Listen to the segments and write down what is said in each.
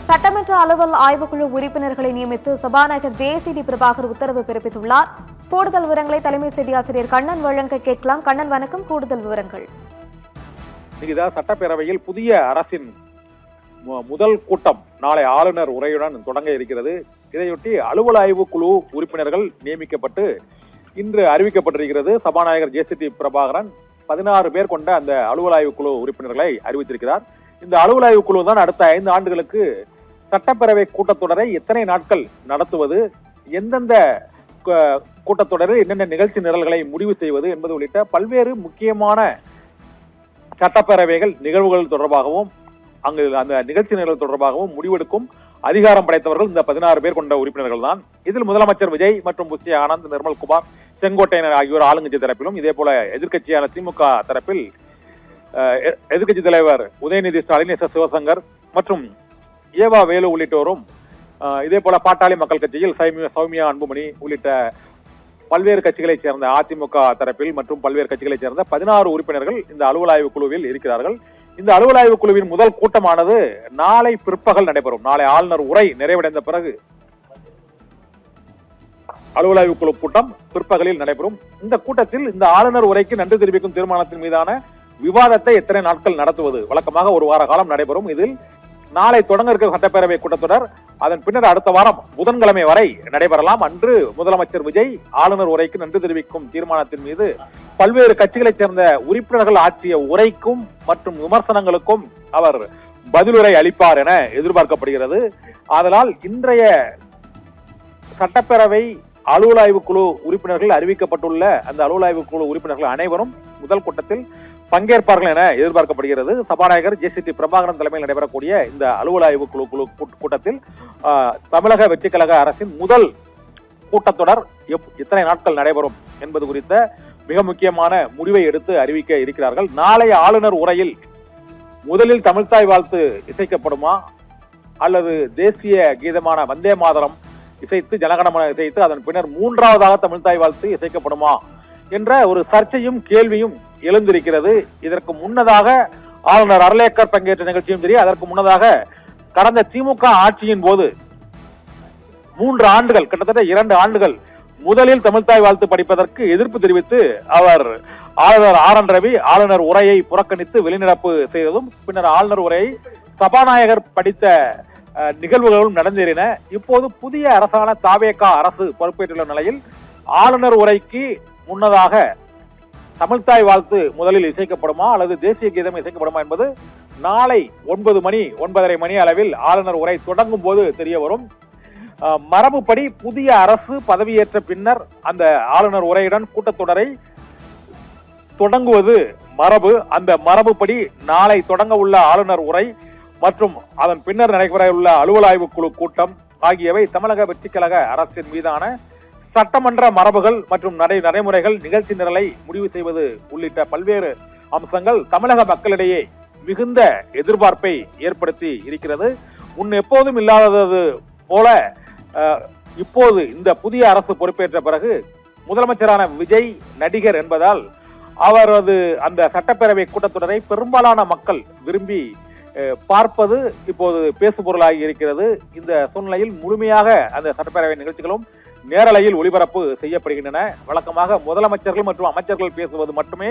சட்டமன்ற அலுவல் ஆய்வுக்குழு உறுப்பினர்களை நியமித்து சபாநாயகர் ஜே.சி.டி. பிரபாகர் உத்தரவு பிறப்பித்துள்ளார். கூடுதல் விவரங்களை தலைமை செய்தி ஆசிரியர் கண்ணன் வழங்க கேட்கலாம். கண்ணன், வணக்கம். கூடுதல் விவரங்கள். சட்டப்பேரவையில் புதிய அரசின் முதல் கூட்டம் நாளை ஆளுநர் உரையுடன் தொடங்க இருக்கிறது. இதையொட்டி அலுவல் ஆய்வு குழு உறுப்பினர்கள் நியமிக்கப்பட்டு இன்று அறிவிக்கப்பட்டிருக்கிறது. சபாநாயகர் ஜே.சி.டி. பிரபாகரன் 16 பேர் கொண்ட அந்த அலுவல் ஆய்வு குழு உறுப்பினர்களை அறிவித்திருக்கிறார். இந்த அலுவல் ஆய்வு குழு தான் அடுத்த 5 ஆண்டுகளுக்கு சட்டப்பேரவை கூட்டத்தொடரை எத்தனை நாட்கள் நடத்துவது, எந்தெந்த கூட்டத்தொடரில் என்னென்ன நிகழ்ச்சி நிரல்களை முடிவு செய்வது என்பது உள்ளிட்ட பல்வேறு முக்கியமான சட்டப்பேரவைகள் நிகழ்வுகள் தொடர்பாகவும் அங்கு அந்த நிகழ்ச்சி நிரல் தொடர்பாகவும் முடிவெடுக்கும் அதிகாரம் படைத்தவர்கள் இந்த 16 பேர் கொண்ட உறுப்பினர்கள் தான். இதில் முதலமைச்சர் விஜய் மற்றும் புஷி ஆனந்த், நிர்மல்குமார், செங்கோட்டையன் ஆகியோர் ஆளுங்கட்சி தரப்பிலும், இதே போல எதிர்கட்சியான திமுக தரப்பில் எதிர்கட்சி தலைவர் உதயநிதி ஸ்டாலின், எஸ். சிவசங்கர் மற்றும் ஏவா வேலு உள்ளிட்டோரும், இதே போல பாட்டாளி மக்கள் கட்சியில் சௌமியா அன்புமணி உள்ளிட்ட பல்வேறு கட்சிகளைச் சேர்ந்த அதிமுக தரப்பில் மற்றும் பல்வேறு கட்சிகளைச் சேர்ந்த 16 உறுப்பினர்கள் இந்த அலுவல் ஆய்வு குழுவில் இருக்கிறார்கள். இந்த அலுவல் ஆய்வு குழுவின் முதல் கூட்டமானது நாளை பிற்பகல் நடைபெறும். நாளை ஆளுநர் உரை நிறைவடைந்த பிறகு அலுவல் ஆய்வு குழு கூட்டம் பிற்பகலில் நடைபெறும். இந்த கூட்டத்தில் இந்த ஆளுநர் உரைக்கு நன்றி தெரிவிக்கும் தீர்மானத்தின் மீதான விவாதத்தை எத்தனை நாட்கள் நடத்துவது வழக்கமாக ஒரு வார காலம் நடைபெறும். இதில் நாளை தொடங்க இருக்கிற சட்டப்பேரவை கூட்டத்தொடர் அதன் பின்னர் அடுத்த வாரம் புதன்கிழமை வரை நடைபெறலாம். அன்று முதலமைச்சர் விஜய் ஆளுநர் உரைக்கு நன்றி தெரிவிக்கும் தீர்மானத்தின் மீது பல்வேறு கட்சிகளைச் சேர்ந்த உறுப்பினர்கள் ஆற்றிய உரைக்கும் மற்றும் விமர்சனங்களுக்கும் அவர் பதிலுரை அளிப்பார் என எதிர்பார்க்கப்படுகிறது. அதனால் இன்றைய சட்டப்பேரவை அலுவல் ஆய்வு குழு உறுப்பினர்கள் அறிவிக்கப்பட்டுள்ள அந்த அலுவல் ஆய்வு குழு உறுப்பினர்கள் அனைவரும் முதல் கூட்டத்தில் பங்கேற்பார்கள் என எதிர்பார்க்கப்படுகிறது. சபாநாயகர் ஜே.சி.டி. பிரபாகரன் தலைமையில் நடைபெறக்கூடிய இந்த அலுவல் ஆய்வு குழு கூட்டத்தில் தமிழக வெற்றி கழக அரசின் முதல் கூட்டத்தொடர் எத்தனை நாட்கள் நடைபெறும் என்பது குறித்த மிக முக்கியமான முடிவை எடுத்து அறிவிக்க இருக்கிறார்கள். நாளைய ஆளுநர் உரையில் முதலில் தமிழ்த்தாய் வாழ்த்து இசைக்கப்படுமா அல்லது தேசிய கீதமான வந்தே மாதரம் இசைத்து ஜனகணமன இசைத்து அதன் பின்னர் 3வதாக தமிழ்த்தாய் வாழ்த்து இசைக்கப்படுமா என்ற ஒரு சர்ச்சையும் கேள்வியும் எழுந்திருக்கிறது. இதற்கு முன்னதாக ஆளுநர் அர்லேக்கர் பங்கேற்ற நிகழ்ச்சியும் சரி, அதற்கு முன்னதாக கடந்த திமுக ஆட்சியின் போது 3 ஆண்டுகள் கிட்டத்தட்ட 2 ஆண்டுகள் முதலில் தமிழ்த்தாய் வாழ்த்து படிப்பதற்கு எதிர்ப்பு தெரிவித்து அவர் ஆளுநர் ஆர்.என். ரவி ஆளுநர் உரையை புறக்கணித்து வெளிநடப்பு செய்ததும் பின்னர் ஆளுநர் உரையை சபாநாயகர் படித்த நிகழ்வுகளும் நடந்தேறின. இப்போது புதிய அரசான தாவேகா அரசு பொறுப்பேற்றுள்ள நிலையில் ஆளுநர் உரைக்கு முன்னதாக தமிழ்த்தாய் வாழ்த்து முதலில் இசைக்கப்படுமா அல்லது தேசிய கீதம் இசைக்கப்படுமா என்பது நாளை 9:30 மணி அளவில் ஆளுநர் உரை தொடங்கும் போது தெரிய வரும். மரபுப்படி புதிய அரசு பதவியேற்ற பின்னர் அந்த ஆளுநர் உரையுடன் கூட்டத்தொடரை தொடங்குவது மரபு. அந்த மரபுப்படி நாளை தொடங்க உள்ள ஆளுநர் உரை மற்றும் அதன் பின்னர் நடைபெற உள்ள அலுவல் ஆய்வு குழு கூட்டம் ஆகியவை தமிழக வெற்றி கழக அரசின் மீதான சட்டமன்ற மரபுகள் மற்றும் நடைமுறைகள், நிகழ்ச்சி நிரலை முடிவு செய்வது உள்ளிட்ட பல்வேறு அம்சங்கள் தமிழக மக்களிடையே மிகுந்த எதிர்பார்ப்பை ஏற்படுத்தி இருக்கிறது. முன் எப்போதும் இல்லாதது போல இப்போது இந்த புதிய அரசு பொறுப்பேற்ற பிறகு முதலமைச்சரான விஜய் நடிகர் என்பதால் அவரது அந்த சட்டப்பேரவை கூட்டத்தொடரை பெரும்பாலான மக்கள் விரும்பி பார்ப்பது இப்போது பேசுபொருளாகி இருக்கிறது. இந்த சூழ்நிலையில் முழுமையாக அந்த சட்டப்பேரவை நிகழ்ச்சிகளும் நேரலையில் ஒளிபரப்பு செய்யப்படுகின்றன. வழக்கமாக முதலமைச்சர்கள் மற்றும் அமைச்சர்கள் பேசுவது மட்டுமே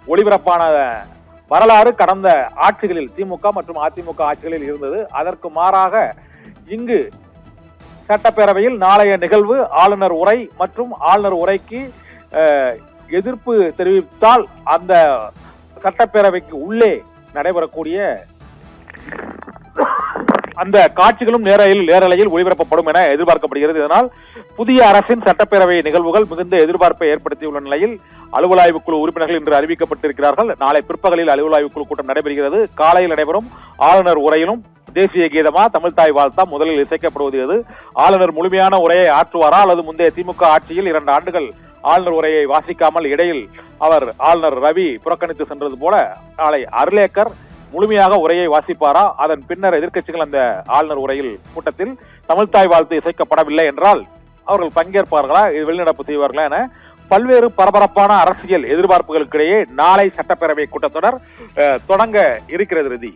ஒளிபரப்பான வரலாறு கடந்த ஆட்சிகளில் திமுக மற்றும் அதிமுக ஆட்சிகளில் இருந்தது. அதற்கு மாறாக இங்கு சட்டப்பேரவையில் நாளைய நிகழ்வு ஆளுநர் உரை மற்றும் ஆளுநர் உரைக்கு எதிர்ப்பு தெரிவித்தால் அந்த சட்டப்பேரவைக்கு உள்ளே நடைபெறக்கூடிய அந்த காட்சிகளும் நேரலையில் ஒளிபரப்பப்படும் என எதிர்பார்க்கப்படுகிறது. இதனால் புதிய அரசின் சட்டப்பேரவை நிகழ்வுகள் மிகுந்த எதிர்பார்ப்பை ஏற்படுத்தியுள்ள நிலையில் அலுவல் ஆய்வு குழு உறுப்பினர்கள் இன்று அறிவிக்கப்பட்டிருக்கிறார்கள். நாளை பிற்பகலில் அலுவல் ஆய்வு குழு கூட்டம் நடைபெறுகிறது. காலையில் நடைபெறும் ஆளுநர் உரையிலும் தேசிய கீதமா தமிழ்த்தாய் வாழ்த்தா முதலில் இசைக்கப்படுவது எது, ஆளுநர் முழுமையான உரையை ஆற்றுவாரா அல்லது முந்தைய திமுக ஆட்சியில் 2 ஆண்டுகள் ஆளுநர் உரையை வாசிக்காமல் இடையில் அவர் ஆளுநர் ரவி புறக்கணித்து சென்றது போல நாளை அர்லேக்கர் முழுமையாக உரையை வாசிப்பாரா, அதன் பின்னர் எதிர்க்கட்சிகள் அந்த ஆளுநர் உரையில் கூட்டத்தில் தமிழ்த்தாய் வாழ்த்து இசைக்கப்படவில்லை என்றால் அவர்கள் பங்கேற்பார்களா, வெளிநடப்பு செய்வார்களா என பல்வேறு பரபரப்பான அரசியல் எதிர்பார்ப்புகளுக்கிடையே நாளை சட்டப்பேரவை கூட்டத்தொடர் தொடங்க இருக்கிறது.